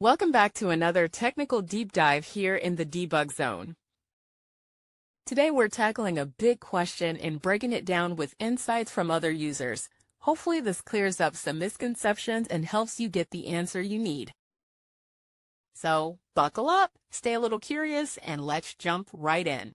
Welcome back to another technical deep dive here in the debug zone. Today we're tackling a big question and breaking it down with insights from other users. Hopefully this clears up some misconceptions and helps you get the answer you need. So buckle up, stay a little curious, and let's jump right in.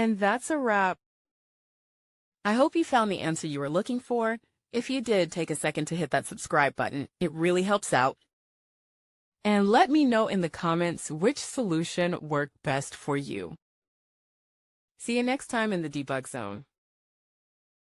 And that's a wrap. I hope you found the answer you were looking for. If you did, take a second to hit that subscribe button. It really helps out. And let me know in the comments which solution worked best for you. See you next time in the debug zone.